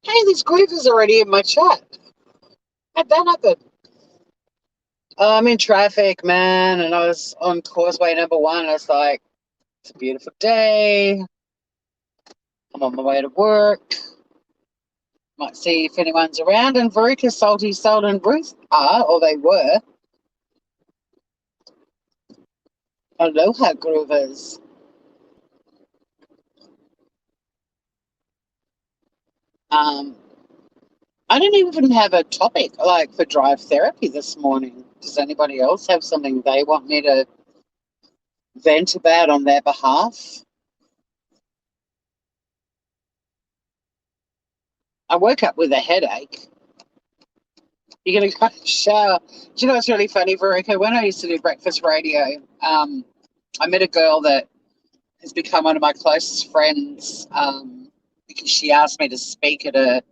Hey, this group is already in my chat. How'd that happen? I'm in traffic, man, and I was on causeway number one. I was like, it's a beautiful day. I'm on my way to work. Might see if anyone's around. And Veruca, Salty, Soul, and Ruth are, or they were. Aloha Groovers. Um, I didn't even have a topic like for drive therapy this morning. Does anybody else have something they want me to vent about on their behalf? I woke up with a headache. You're going to go shower. Do you know what's really funny, Veruca? When I used to do breakfast radio, I met a girl that has become one of my closest friends because she asked me to speak at a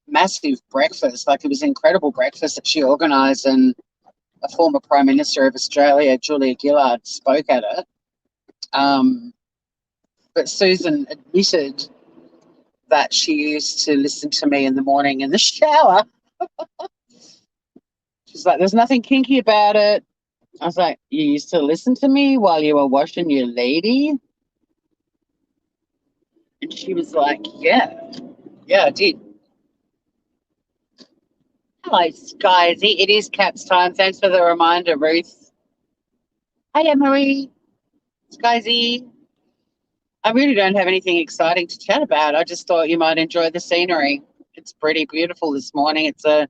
massive breakfast. Like, it was an incredible breakfast that she organised, and a former Prime Minister of Australia, Julia Gillard, spoke at it. But Susan admitted that she used to listen to me in the morning in the shower. She's like, there's nothing kinky about it. I was like, you used to listen to me while you were washing your lady? And she was like, yeah, I did. Hello, Skyzy. It is Caps time. Thanks for the reminder, Ruth. Hey, Emery. Skyzy. I really don't have anything exciting to chat about. I just thought you might enjoy the scenery. It's pretty beautiful this morning. It's a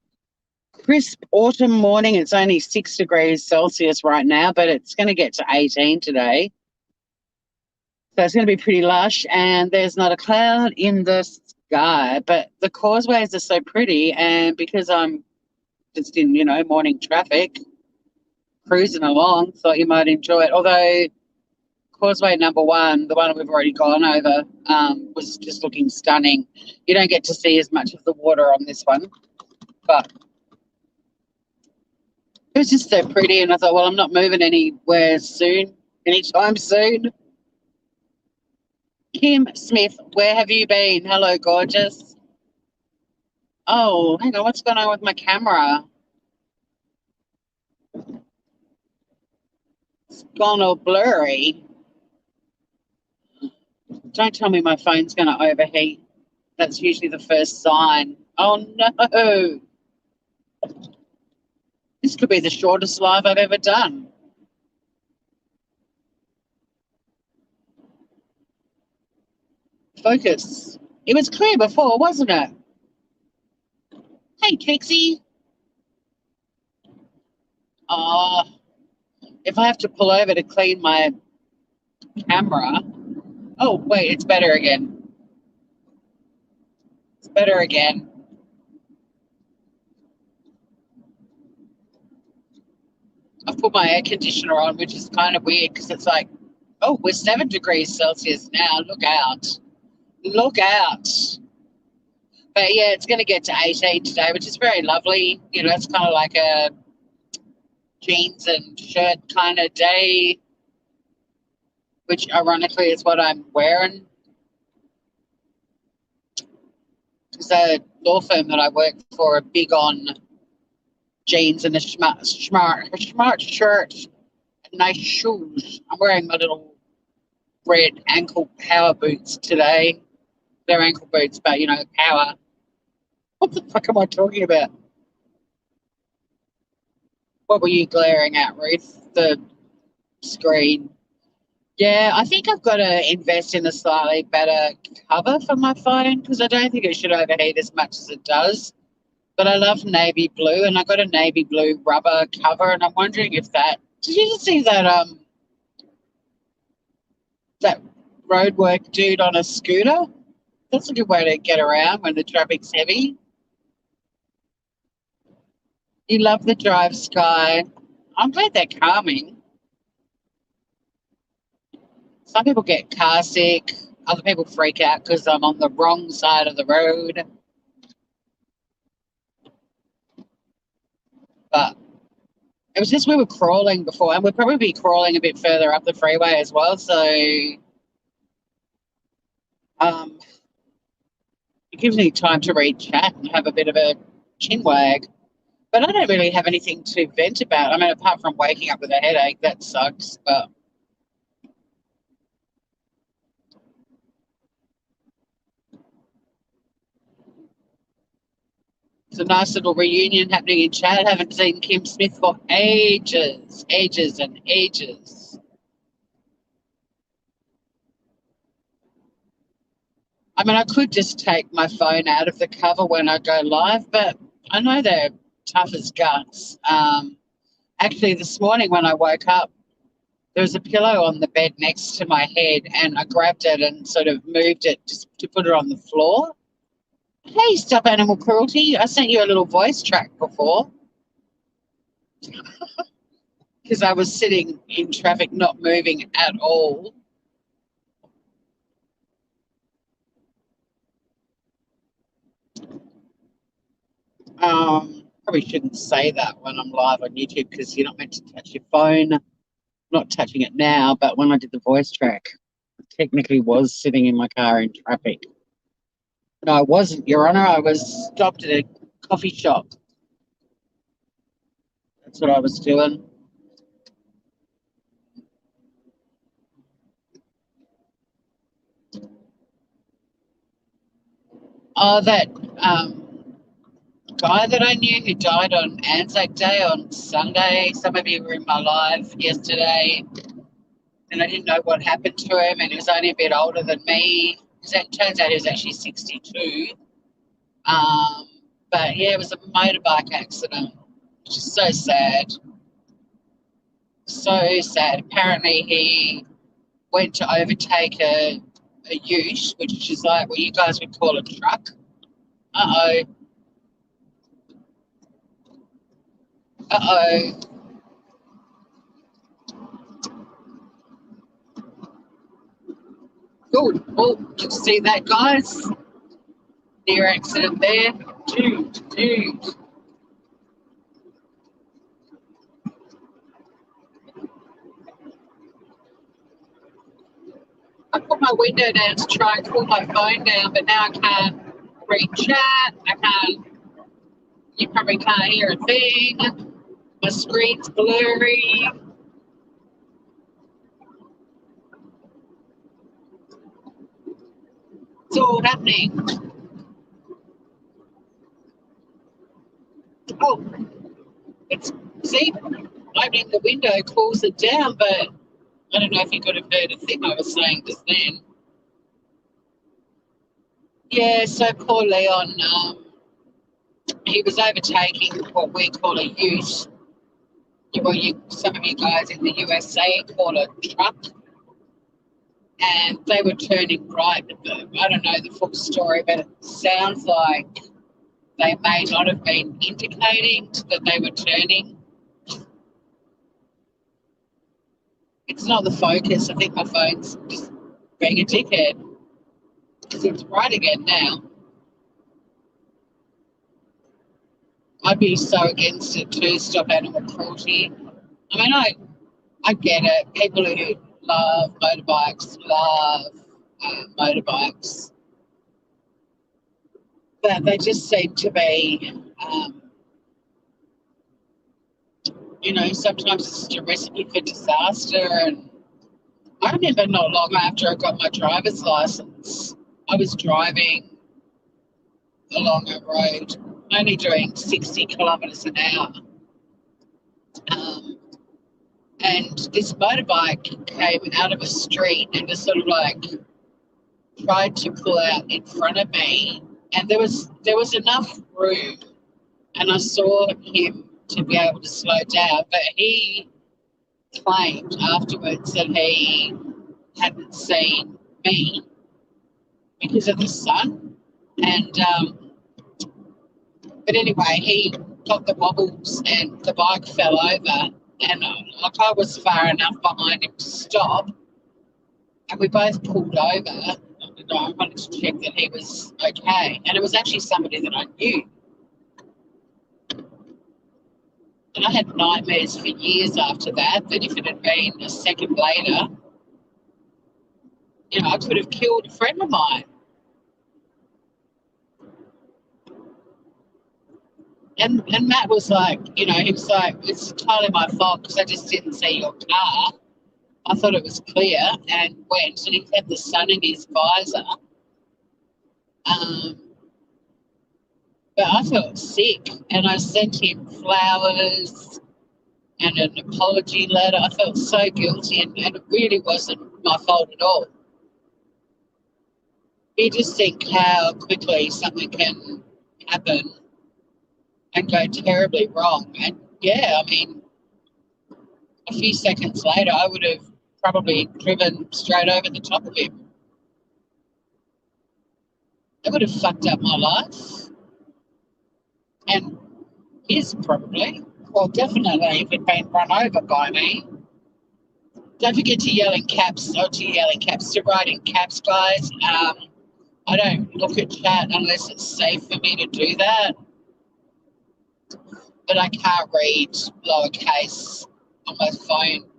crisp autumn morning. It's only 6 degrees Celsius right now, but it's going to get to 18 today. So it's going to be pretty lush, and there's not a cloud in the sky. But the causeways are so pretty, and because I'm just in, morning traffic, cruising along, thought you might enjoy it. Although causeway number one, the one we've already gone over, was just looking stunning. You don't get to see as much of the water on this one, but it was just so pretty, and I thought, well, I'm not moving anytime soon. Kim Smith, where have you been? Hello, gorgeous. Oh, hang on, what's going on with my camera? It's gone all blurry. Don't tell me my phone's going to overheat. That's usually the first sign. Oh, no. This could be the shortest live I've ever done. Focus. It was clear before, wasn't it? Hey, Trixie. Oh, if I have to pull over to clean my camera. Oh, wait, it's better again. It's better again. I've put my air conditioner on, which is kind of weird because it's like, oh, we're 7 degrees Celsius now. Look out. Look out. But yeah, it's going to get to 18 today, which is very lovely. It's kind of like a jeans and shirt kind of day, which ironically is what I'm wearing. Because the law firm that I work for are big on jeans and a smart shirt and nice shoes. I'm wearing my little red ankle power boots today. They're ankle boots, but power. What the fuck am I talking about? What were you glaring at, Ruth? The screen. Yeah, I think I've got to invest in a slightly better cover for my phone because I don't think it should overheat as much as it does. But I love navy blue, and I got a navy blue rubber cover, and I'm wondering if that. Did you just see that roadwork dude on a scooter? That's a good way to get around when the traffic's heavy. You love the drive, Sky. I'm glad they're calming. Some people get car sick. Other people freak out because I'm on the wrong side of the road. But it was just we were crawling before, and we'll probably be crawling a bit further up the freeway as well. So you're gives me time to read chat and have a bit of a chin wag. But I don't really have anything to vent about. I mean, apart from waking up with a headache, that sucks. But it's a nice little reunion happening in chat. I haven't seen Kim Smith for ages, ages and ages. I mean, I could just take my phone out of the cover when I go live, but I know they're tough as guts. Actually, this morning when I woke up, there was a pillow on the bed next to my head, and I grabbed it and sort of moved it just to put it on the floor. Hey, Stop Animal Cruelty. I sent you a little voice track before because I was sitting in traffic, not moving at all. Probably shouldn't say that when I'm live on YouTube because you're not meant to touch your phone. I'm not touching it now, but when I did the voice track, I technically was sitting in my car in traffic. No, I wasn't, Your Honour. I was stopped at a coffee shop. That's what I was doing. Oh, that guy that I knew who died on Anzac Day on Sunday. Some of you were in my live yesterday, and I didn't know what happened to him, and he was only a bit older than me. It turns out he was actually 62. But yeah, it was a motorbike accident, which is so sad. So sad. Apparently, he went to overtake a ute, which is like what you guys would call a truck. Uh-oh. Uh-oh. Good. Oh, you see that, guys? Near accident there. Dude. I put my window down to try and cool my phone down, but now I can't read chat. You probably can't hear a thing. My screen's blurry. It's all happening. Oh, see, opening the window cools it down, but I don't know if you could have heard a thing I was saying just then. Yeah, so poor Leon, he was overtaking what we call a ute. Some of you guys in the USA call it a truck. And they were turning right. I don't know the full story, but it sounds like they may not have been indicating that they were turning. It's not the focus. I think my phone's just being a dickhead. Because it's right again now. I'd be so against it too, stop animal cruelty. I mean, I get it. People who love motorbikes love motorbikes. But they just seem to be, sometimes it's just a recipe for disaster. And I remember not long after I got my driver's license, I was driving along a road, only doing 60 kilometres an hour. And this motorbike came out of a street and just sort of like tried to pull out in front of me. And there was enough room, and I saw him to be able to slow down, but he claimed afterwards that he hadn't seen me because of the sun. And but anyway, he got the wobbles and the bike fell over, and I was far enough behind him to stop, and we both pulled over. I wanted to check that he was okay, and it was actually somebody that I knew. And I had nightmares for years after that if it had been a second later, I could have killed a friend of mine. And Matt was like, he was like, it's entirely my fault because I just didn't see your car. I thought it was clear and went, and he had the sun in his visor. Um, but I felt sick, and I sent him flowers and an apology letter. I felt so guilty, and it really wasn't my fault at all. You just think how quickly something can happen and go terribly wrong. And yeah, I mean, a few seconds later, I would have probably driven straight over the top of him. It would have fucked up my life and his probably. Well, definitely if he'd been run over by me. Don't forget to yell in caps, or to yell in caps, to write in caps, guys. I don't look at chat unless it's safe for me to do that, but I can't read lowercase on my phone.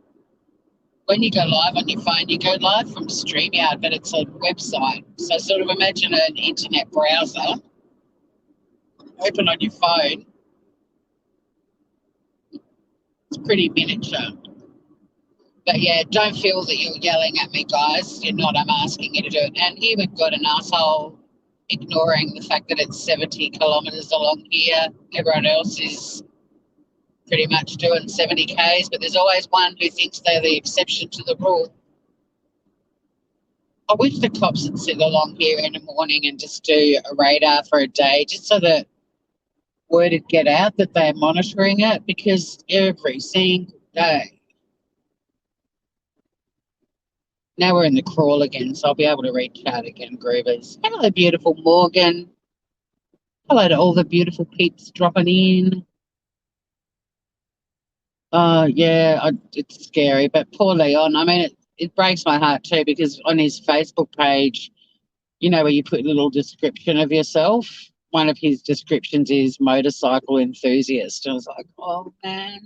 When you go live on your phone, you go live from StreamYard, but it's a website. So sort of imagine an internet browser open on your phone. It's pretty miniature. But yeah, don't feel that you're yelling at me, guys. You're not. I'm asking you to do it. And here we've got an asshole ignoring the fact that it's 70 kilometres along here. Everyone else is pretty much doing 70 Ks, but there's always one who thinks they're the exception to the rule. I wish the cops would sit along here in the morning and just do a radar for a day, just so that word would get out that they're monitoring it, because every single day. Now we're in the crawl again, so I'll be able to read chat again, Groovers. Hello, beautiful Morgan. Hello to all the beautiful peeps dropping in. Yeah, it's scary, but poor Leon. I mean, it breaks my heart too, because on his Facebook page, where you put a little description of yourself, one of his descriptions is motorcycle enthusiast. I was like, oh, man.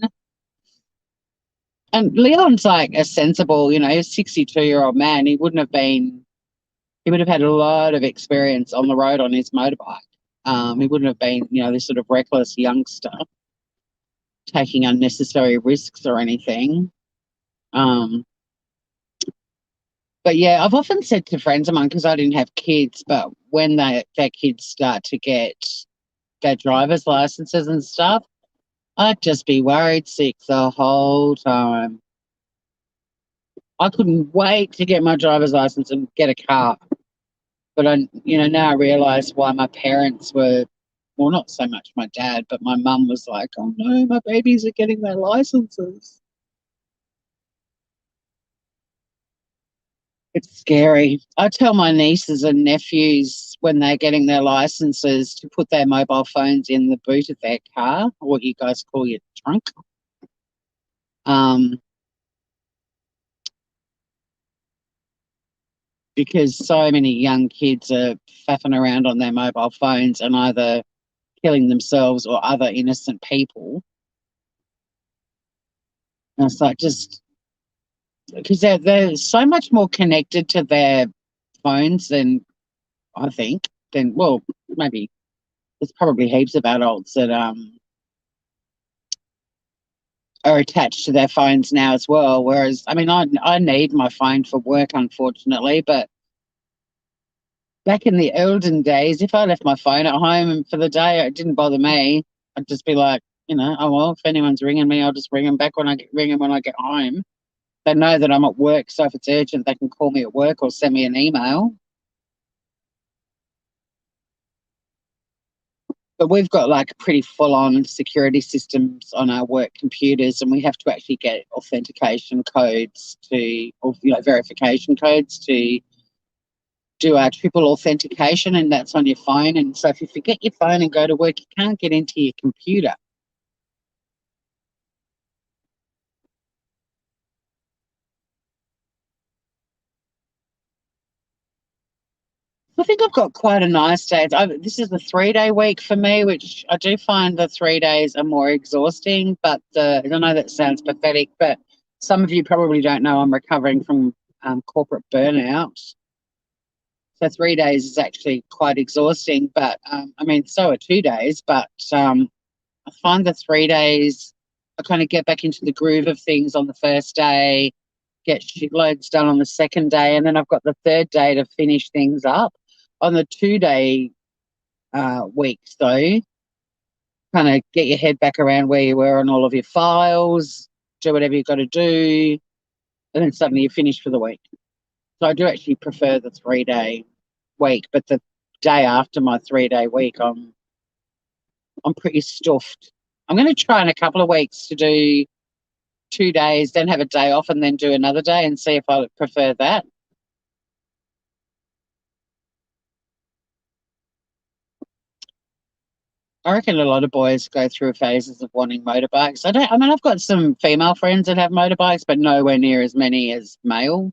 And Leon's like a sensible, he's a 62-year-old man. He would have had a lot of experience on the road on his motorbike. He wouldn't have been, this sort of reckless youngster taking unnecessary risks or anything. But yeah, I've often said to friends of mine, because I didn't have kids, but when their kids start to get their driver's licenses and stuff, I'd just be worried sick the whole time. I couldn't wait to get my driver's license and get a car. But now I realise why my parents were, well, not so much my dad, but my mum was like, oh no, my babies are getting their licenses. It's scary. I tell my nieces and nephews when they're getting their licenses to put their mobile phones in the boot of their car, or what you guys call your trunk. Because so many young kids are faffing around on their mobile phones and either killing themselves or other innocent people. And it's like, just because they're so much more connected to their phones than I think. Well, maybe there's probably heaps of adults that are attached to their phones now as well. Whereas, I mean, I need my phone for work, unfortunately, but back in the olden days, if I left my phone at home for the day, it didn't bother me. I'd just be like, oh well, if anyone's ringing me, I'll just ring them back when I get home. They know that I'm at work, so if it's urgent, they can call me at work or send me an email. But we've got like pretty full-on security systems on our work computers, and we have to actually get authentication codes or verification codes to do our triple authentication, and that's on your phone. And so if you forget your phone and go to work, you can't get into your computer. I think I've got quite a nice day. This is the 3-day week for me, which I do find the 3 days are more exhausting. But I know that sounds pathetic, but some of you probably don't know I'm recovering from corporate burnout. So 3 days is actually quite exhausting. But I mean, so are 2 days. But I find the 3 days, I kind of get back into the groove of things on the first day, get shitloads done on the second day, and then I've got the third day to finish things up. On the 2 day weeks, though, kind of get your head back around where you were on all of your files, do whatever you've got to do, and then suddenly you're finished for the week. So I do actually prefer the 3 day week, but the day after my 3 day week, I'm pretty stuffed. I'm going to try in a couple of weeks to do 2 days, then have a day off, and then do another day and see if I prefer that. I reckon a lot of boys go through phases of wanting motorbikes. I mean, I've got some female friends that have motorbikes, but nowhere near as many as male.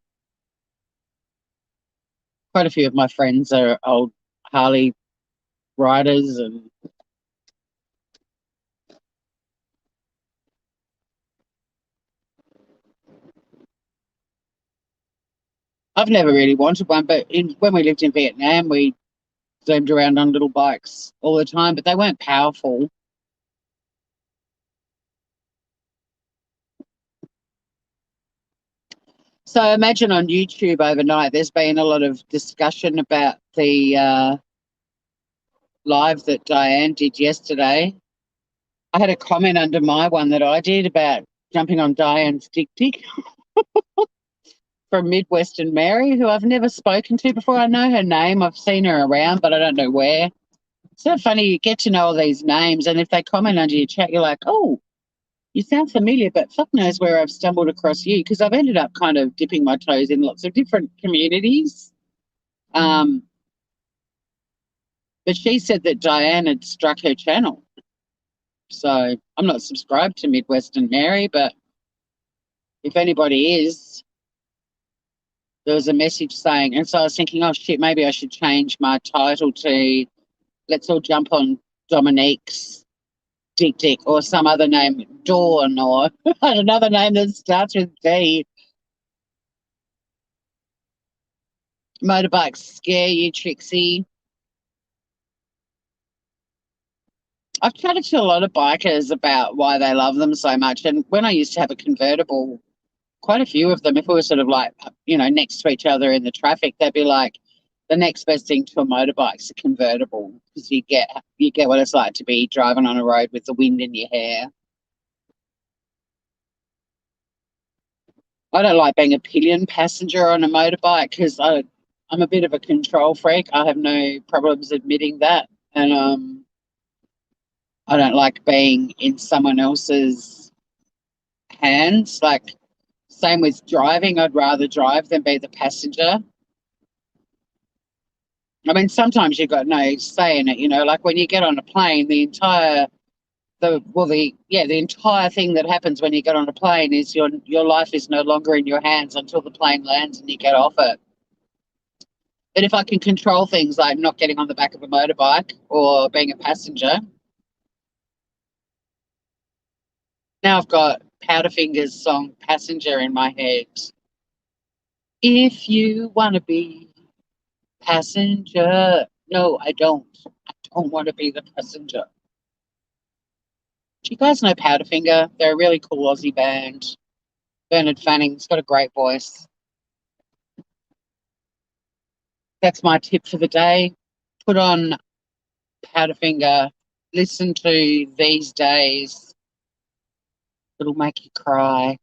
Quite a few of my friends are old Harley riders, and I've never really wanted one. But when we lived in Vietnam, we zoomed around on little bikes all the time, but they weren't powerful. So imagine on YouTube overnight, there's been a lot of discussion about the live that Diane did yesterday. I had a comment under my one that I did about jumping on Diane's dick from Midwestern Mary, who I've never spoken to before. I know her name, I've seen her around, but I don't know where. It's so funny, you get to know all these names, and if they comment under your chat, you're like, oh, you sound familiar, but fuck knows where I've stumbled across you, because I've ended up kind of dipping my toes in lots of different communities. Um, but she said that Diane had struck her channel. So I'm not subscribed to Midwestern Mary, but if anybody is, there was a message saying, and so I was thinking, oh shit, maybe I should change my title to Let's All Jump on Dominique's Dick or some other name, Dawn, or another name that starts with D. Motorbikes scare you, Trixie. I've chatted to a lot of bikers about why they love them so much. And when I used to have a convertible, quite a few of them, if we were sort of like, next to each other in the traffic, they'd be like, the next best thing to a motorbike's a convertible, because you get what it's like to be driving on a road with the wind in your hair. I don't like being a pillion passenger on a motorbike because I'm a bit of a control freak. I have no problems admitting that. And I don't like being in someone else's hands. Like, same with driving. I'd rather drive than be the passenger. I mean, sometimes you've got no say in it, like when you get on a plane, the entire thing that happens when you get on a plane is your life is no longer in your hands until the plane lands and you get off it. But if I can control things like not getting on the back of a motorbike or being a passenger, now I've got Powderfinger's song Passenger in my head. If you want to be passenger. No, I don't. I don't want to be the passenger. Do you guys know Powderfinger? They're a really cool Aussie band. Bernard Fanning's got a great voice. That's my tip for the day. Put on Powderfinger. Listen to These Days. It'll make you cry.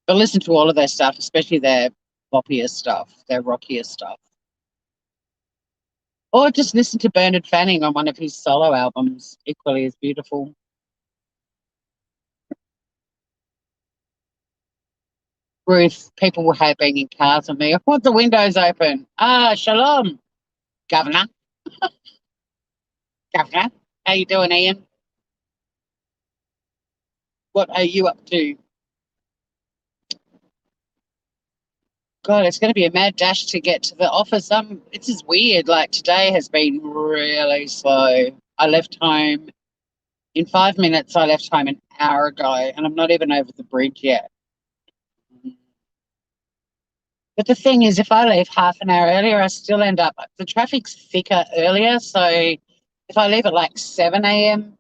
But listen to all of their stuff, especially their poppier stuff, their rockier stuff. Or just listen to Bernard Fanning on one of his solo albums, equally as beautiful. Ruth, people will hate being in cars with me. I want the windows open. Ah, shalom, Governor. Governor, how you doing, Ian? What are you up to? God, it's going to be a mad dash to get to the office. It's just weird. Like, today has been really slow. I left home in 5 minutes. I left home an hour ago, and I'm not even over the bridge yet. But the thing is, if I leave half an hour earlier, I still end up, the traffic's thicker earlier. So If I leave at like 7 a.m.,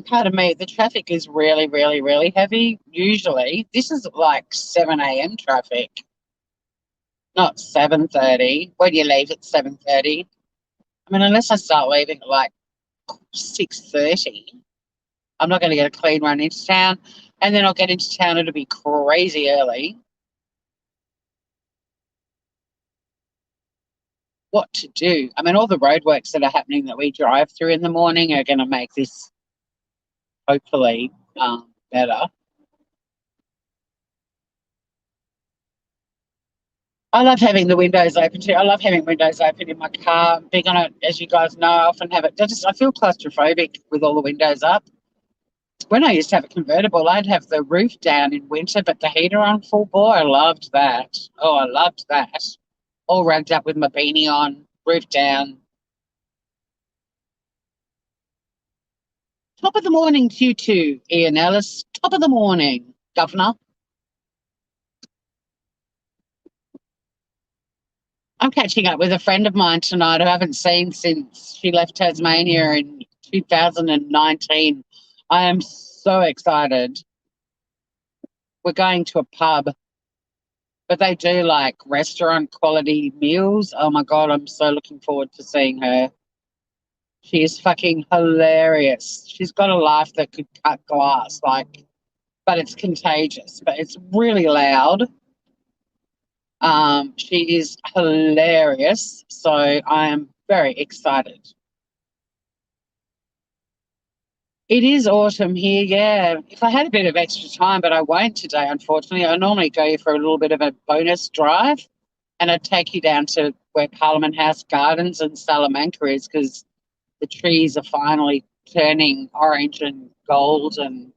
pardon me, the traffic is really, really, really heavy. Usually, this is like 7 a.m. traffic, not 7:30. When you leave at 7:30, I mean, unless I start leaving at like 6:30, I'm not going to get a clean run into town. And then I'll get into town, it'll be crazy early. What to do? I mean, all the roadworks that are happening that we drive through in the morning are going to make this hopefully better. I love having the windows open too. I love having windows open in my car. I'm big on it, as you guys know. I often have it. I feel claustrophobic with all the windows up. When I used to have a convertible, I'd have the roof down in winter, but the heater on full bore. I loved that. Oh, I loved that. All rugged up with my beanie on, roof down. Top of the morning to you too, Ian Ellis. Top of the morning, Governor. I'm catching up with a friend of mine tonight who I haven't seen since she left Tasmania in 2019. I am so excited. We're going to a pub, but they do like restaurant quality meals. Oh my God, I'm so looking forward to seeing her. She is fucking hilarious. She's got a laugh that could cut glass, like, but it's contagious, but it's really loud. She is hilarious. So I am very excited. It is autumn here, yeah. If I had a bit of extra time, but I won't today, unfortunately. I normally go for a little bit of a bonus drive and I'd take you down to where Parliament House Gardens and Salamanca is because the trees are finally turning orange and gold and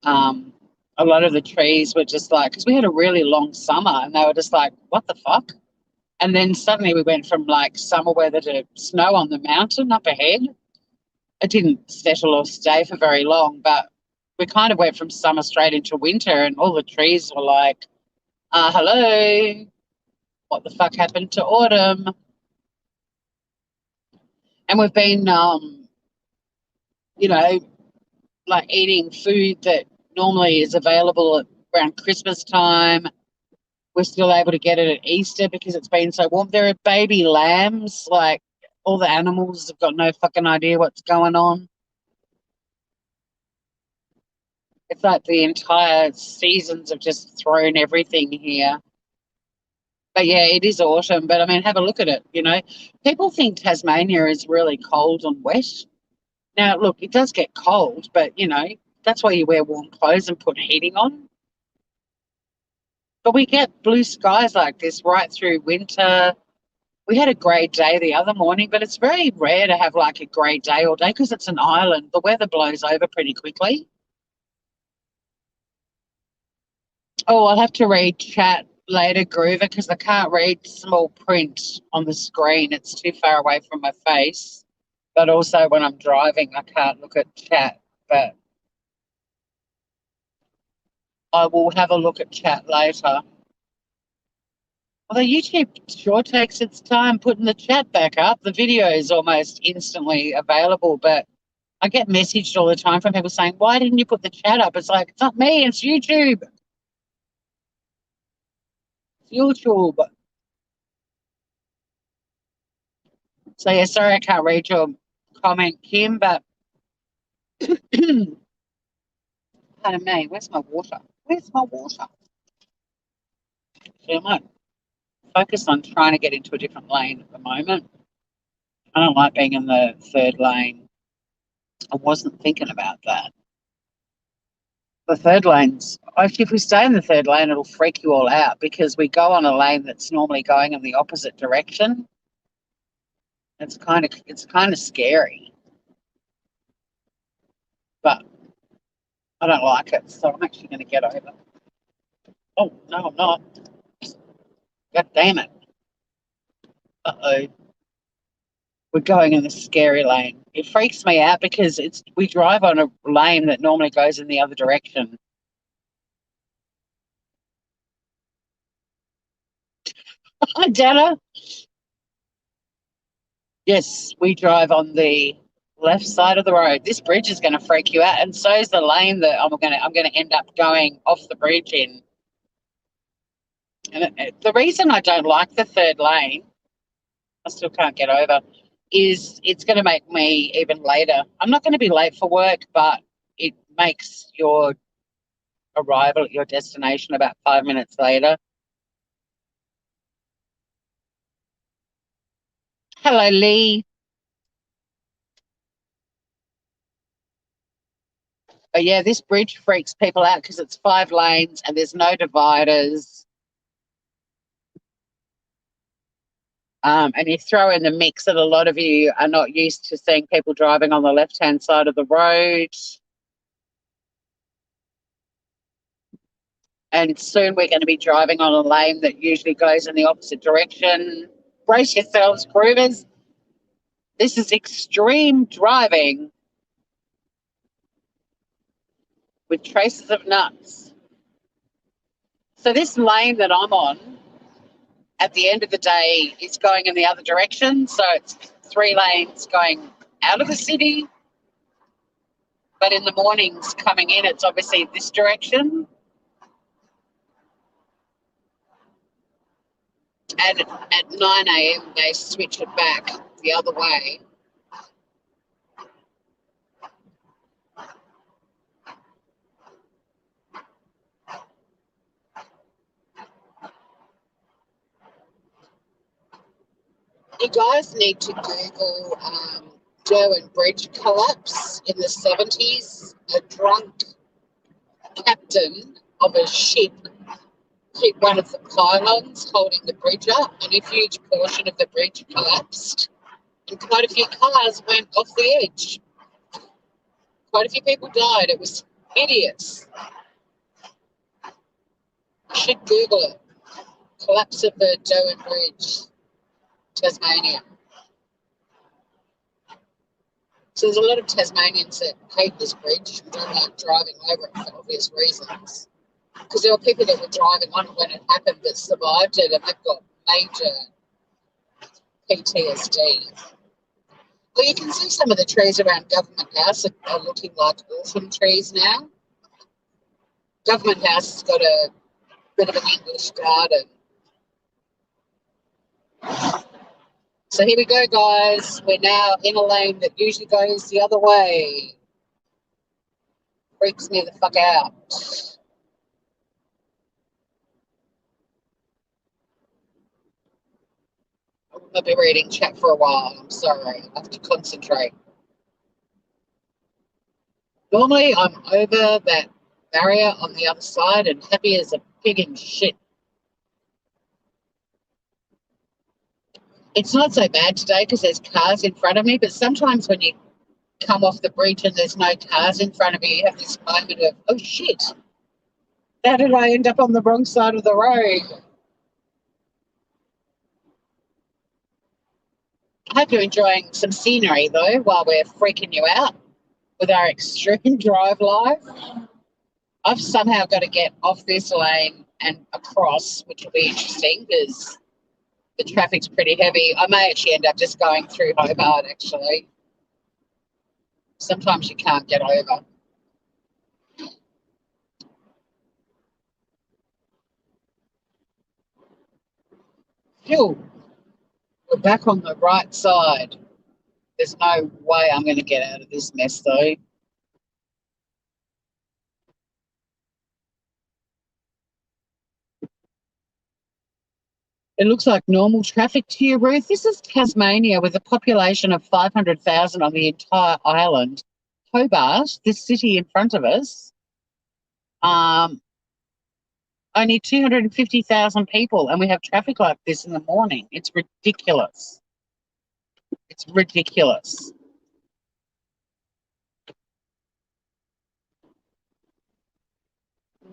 um, a lot of the trees were just like, because we had a really long summer and they were just like, what the fuck? And then suddenly we went from like summer weather to snow on the mountain up ahead. It didn't settle or stay for very long, but we kind of went from summer straight into winter and all the trees were like, hello, what the fuck happened to autumn? And we've been, you know, like eating food that normally is available around Christmas time. We're still able to get it at Easter because it's been so warm. There are baby lambs, like all the animals have got no fucking idea what's going on. It's like the entire seasons have just thrown everything here. But yeah, it is autumn. But I mean, have a look at it. People think Tasmania is really cold and wet. Now, look, it does get cold, but that's why you wear warm clothes and put heating on. But we get blue skies like this right through winter. We had a great day the other morning, but it's very rare to have like a great day all day because it's an island. The weather blows over pretty quickly. Oh, I'll have to read chat later, Groover, because I can't read small print on the screen. It's too far away from my face. But also when I'm driving, I can't look at chat. But I will have a look at chat later. Although YouTube sure takes its time putting the chat back up. The video is almost instantly available, but I get messaged all the time from people saying, why didn't you put the chat up? It's like, it's not me, it's YouTube. It's YouTube. So yeah, sorry I can't read your comment, Kim, but pardon me, where's my water? Where's my water? So I might focus on trying to get into a different lane at the moment. I don't like being in the third lane. I wasn't thinking about that. The third lane's actually, if we stay in the third lane, it'll freak you all out because we go on a lane that's normally going in the opposite direction. It's kind of scary, but I don't like it, so I'm actually going to get over. Oh no, I'm not. God damn it! Uh-oh. We're going in the scary lane. It freaks me out because we drive on a lane that normally goes in the other direction. Hi, Dana. Yes, we drive on the left side of the road. This bridge is going to freak you out, and so is the lane that I'm going to end up going off the bridge in. And the reason I don't like the third lane, I still can't get over, is it's going to make me even later. I'm not going to be late for work, but it makes your arrival at your destination about 5 minutes later. Hello, Lee. But yeah, this bridge freaks people out because it's 5 lanes and there's no dividers. And you throw in the mix that a lot of you are not used to seeing people driving on the left-hand side of the road. And soon we're going to be driving on a lane that usually goes in the opposite direction. Brace yourselves, groovers. This is extreme driving with traces of nuts. So this lane that I'm on, at the end of the day, is going in the other direction. So it's 3 lanes going out of the city. But in the mornings coming in, it's obviously this direction. And at 9 a.m., they switch it back the other way. You guys need to Google Derwent Bridge collapse in the 70s. A drunk captain of a ship hit one of the pylons holding the bridge up, and a huge portion of the bridge collapsed, and quite a few cars went off the edge. Quite a few people died. It was hideous. You should Google it. Collapse of the Derwent Bridge, Tasmania. So there's a lot of Tasmanians that hate this bridge and don't like driving over it for obvious reasons. Because there were people that were driving on it when it happened that survived it, and they've got major PTSD. Well, you can see some of the trees around Government House are looking like orphan trees now. Government House has got a bit of an English garden. So here we go, guys. We're now in a lane that usually goes the other way. Freaks me the fuck out. I'll be reading chat for a while. I'm sorry. I have to concentrate. Normally, I'm over that barrier on the other side and happy as a pig in shit. It's not so bad today because there's cars in front of me, but sometimes when you come off the bridge and there's no cars in front of you, you have this moment of, oh shit, how did I end up on the wrong side of the road? I hope you're enjoying some scenery though while we're freaking you out with our extreme drive live. I've somehow got to get off this lane and across, which will be interesting because the traffic's pretty heavy. I may actually end up just going through Hobart, actually. Sometimes you can't get over. Phew, we're back on the right side. There's no way I'm going to get out of this mess, though. It looks like normal traffic to you, Ruth. This is Tasmania with a population of 500,000 on the entire island. Hobart, this city in front of us, only 250,000 people, and we have traffic like this in the morning. It's ridiculous. It's ridiculous.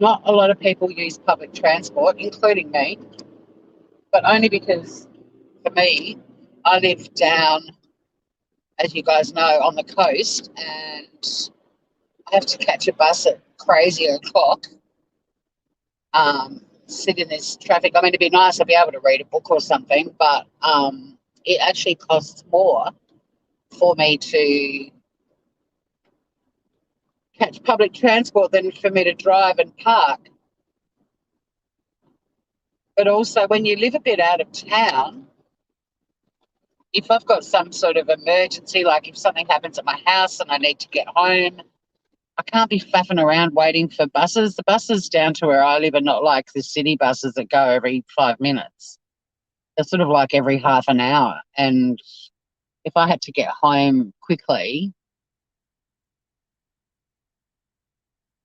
Not a lot of people use public transport, including me, but only because, for me, I live down, as you guys know, on the coast, and I have to catch a bus at crazy o'clock, sit in this traffic. I mean, it'd be nice to be able to read a book or something, but it actually costs more for me to catch public transport than for me to drive and park. But also, when you live a bit out of town, if I've got some sort of emergency, like if something happens at my house and I need to get home, I can't be faffing around waiting for buses. The buses down to where I live are not like the city buses that go every 5 minutes. They're sort of like every half an hour. And if I had to get home quickly,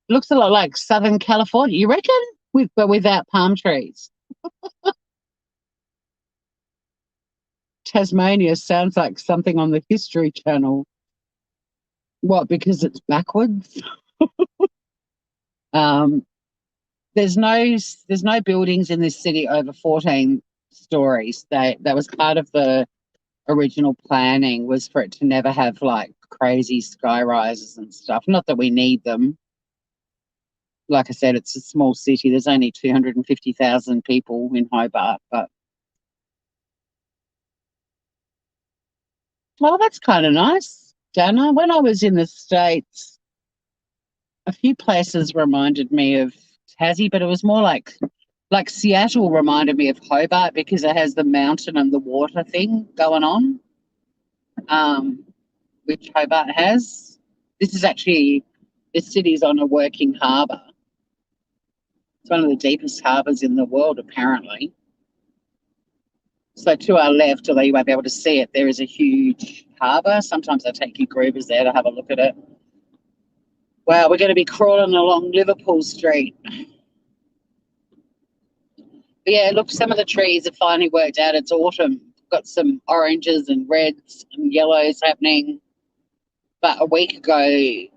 it looks a lot like Southern California. You reckon? But without palm trees. Tasmania sounds like something on the History Channel. What? Because it's backwards. Um, there's no buildings in this city over 14 stories. That was part of the original planning, was for it to never have like crazy sky rises and stuff. Not that we need them. Like I said, it's a small city. There's only 250,000 people in Hobart, but well, that's kind of nice, Dana. When I was in the States, a few places reminded me of Tassie, but it was more like Seattle reminded me of Hobart because it has the mountain and the water thing going on, um, which Hobart has. This city's on a working harbour. It's one of the deepest harbours in the world, apparently. So to our left, although you won't be able to see it, there is a huge harbour. Sometimes I take you groovers there to have a look at it. Wow, we're going to be crawling along Liverpool Street. But yeah, look, some of the trees have finally worked out. It's autumn. Got some oranges and reds and yellows happening. But a week ago, they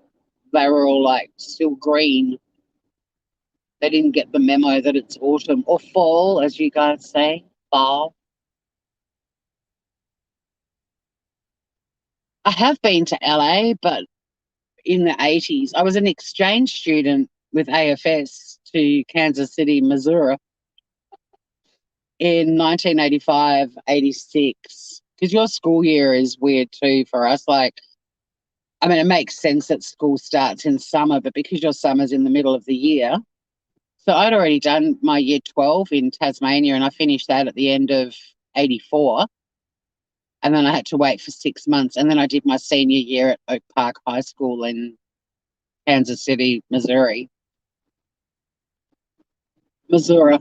were all like still green. They didn't get the memo that it's autumn or fall, as you guys say, fall. I have been to LA, but in the 80s, I was an exchange student with AFS to Kansas City, Missouri in 1985, 86. Because your school year is weird too for us. Like, I mean, it makes sense that school starts in summer, but because your summer's in the middle of the year. So I'd already done my year 12 in Tasmania and I finished that at the end of 84. And then I had to wait for 6 months. And then I did my senior year at Oak Park High School in Kansas City, Missouri. Missouri.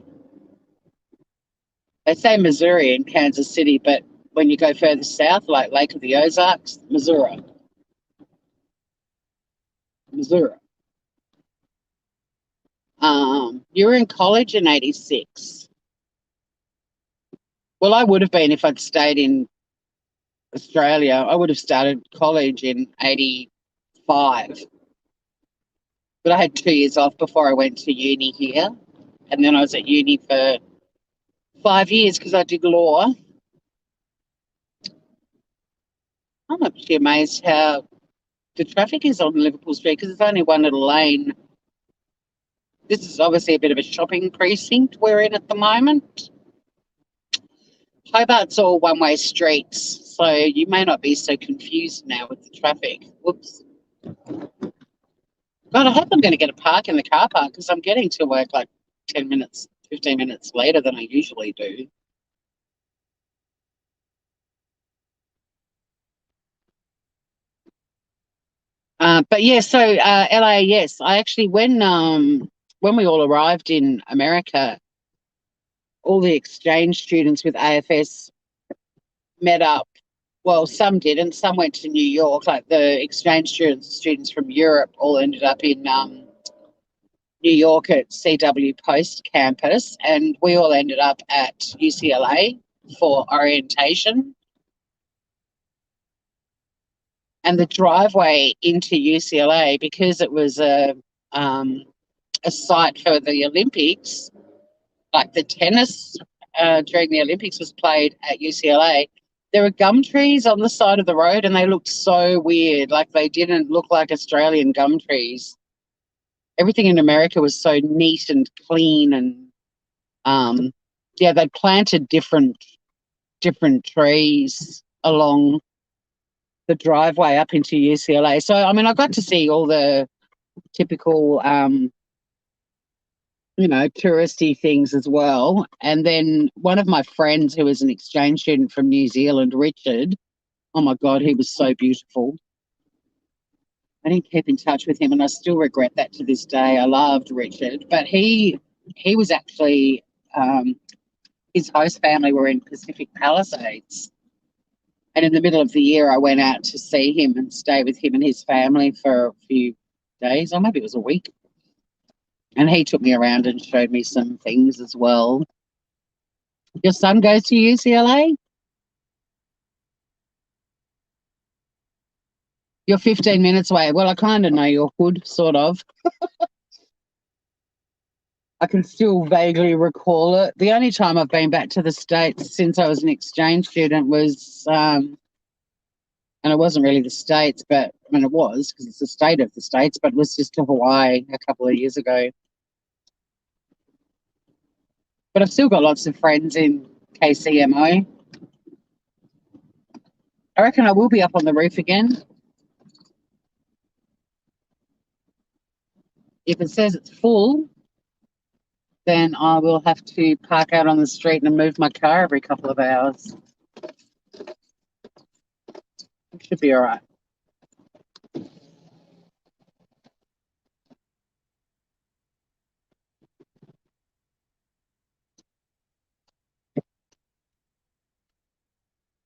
They say Missouri in Kansas City, but when you go further south, like Lake of the Ozarks, Missouri. Missouri. You were in college in 86. Well, I would have been if I'd stayed in Australia. I would have started college in 85. But I had 2 years off before I went to uni here. And then I was at uni for 5 years because I did law. I'm actually amazed how the traffic is on Liverpool Street because it's only one little lane. This is obviously a bit of a shopping precinct we're in at the moment. Hobart's all one-way streets, so you may not be so confused now with the traffic. Whoops. God, I hope I'm going to get a park in the car park because I'm getting to work like 10 minutes, 15 minutes later than I usually do. But yeah, so LA, yes, I actually when we all arrived in America, all the exchange students with AFS met up. Well, some didn't. Some went to New York. Like the exchange students from Europe all ended up in New York at CW Post campus, and we all ended up at UCLA for orientation. And the driveway into UCLA, because it was a site for the Olympics, like the tennis during the Olympics was played at UCLA. There were gum trees on the side of the road and they looked so weird. Like they didn't look like Australian gum trees. Everything in America was so neat and clean and yeah, they'd planted different different trees along the driveway up into UCLA. So, I mean, I got to see all the typical, touristy things as well. And then one of my friends who was an exchange student from New Zealand, Richard, oh my God, he was so beautiful. I didn't keep in touch with him, and I still regret that to this day. I loved Richard, but he was actually his host family were in Pacific Palisades, and in the middle of the year, I went out to see him and stay with him and his family for a few days, or maybe it was a week. And he took me around and showed me some things as well. Your son goes to UCLA? You're 15 minutes away. Well, I kind of know your hood, sort of. I can still vaguely recall it. The only time I've been back to the States since I was an exchange student was, and it wasn't really the States, but I mean, it was because it's the state of the States, but it was just to Hawaii a couple of years ago. But I've still got lots of friends in KCMO. I reckon I will be up on the roof again. If it says it's full, then I will have to park out on the street and move my car every couple of hours. It should be all right.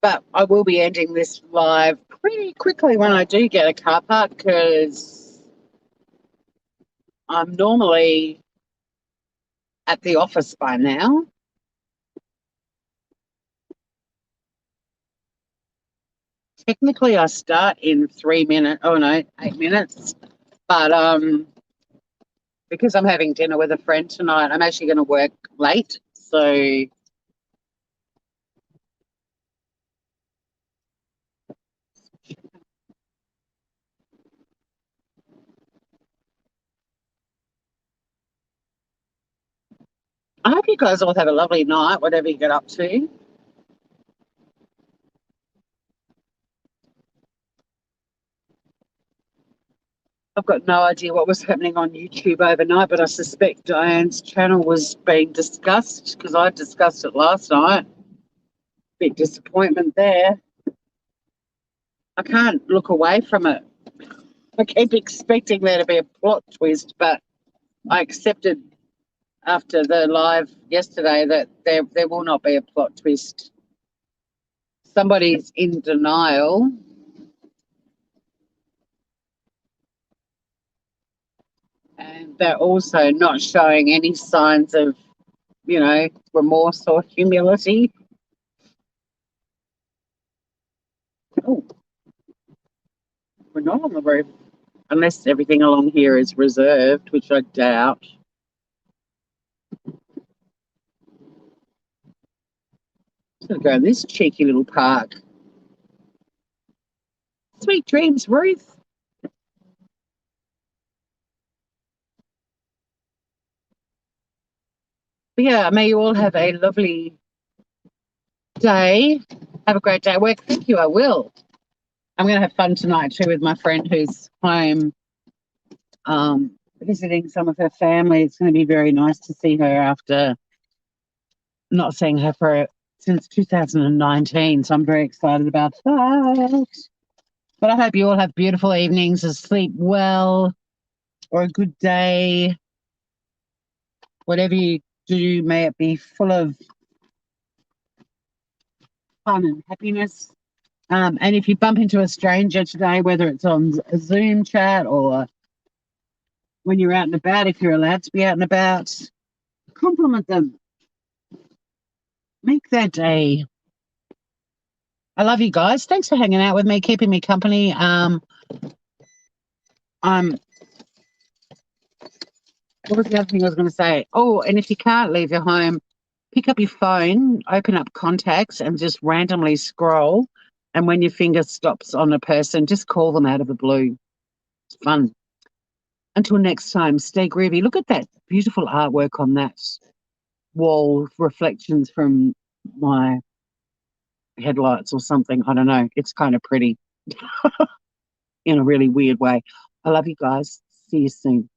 But I will be ending this live pretty quickly when I do get a car park, because I'm normally at the office by now. Technically, I start in 3 minutes. Oh no, 8 minutes. But because I'm having dinner with a friend tonight, I'm actually going to work late. So I hope you guys all have a lovely night, whatever you get up to. I've got no idea what was happening on YouTube overnight, but I suspect Diane's channel was being discussed because I discussed it last night. Big disappointment there. I can't look away from it. I keep expecting there to be a plot twist, but I accepted after the live yesterday that there will not be a plot twist. Somebody's in denial. And they're also not showing any signs of, remorse or humility. Oh, we're not on the roof. Unless everything along here is reserved, which I doubt. I'm going to go in this cheeky little park. Sweet dreams, Ruth. But yeah, may you all have a lovely day. Have a great day at work. Thank you, I will. I'm going to have fun tonight too with my friend who's home visiting some of her family. It's going to be very nice to see her after not seeing her since 2019. So I'm very excited about that. But I hope you all have beautiful evenings and sleep well, or a good day. Whatever you do, may it be full of fun and happiness. And if you bump into a stranger today, whether it's on a Zoom chat or when you're out and about, if you're allowed to be out and about, compliment them. Make their day. I love you guys. Thanks for hanging out with me, keeping me company. What was the other thing I was going to say? Oh, and if you can't leave your home, pick up your phone, open up contacts, and just randomly scroll. And when your finger stops on a person, just call them out of the blue. It's fun. Until next time, stay groovy. Look at that beautiful artwork on that wall, reflections from my headlights or something. I don't know. It's kind of pretty in a really weird way. I love you guys. See you soon.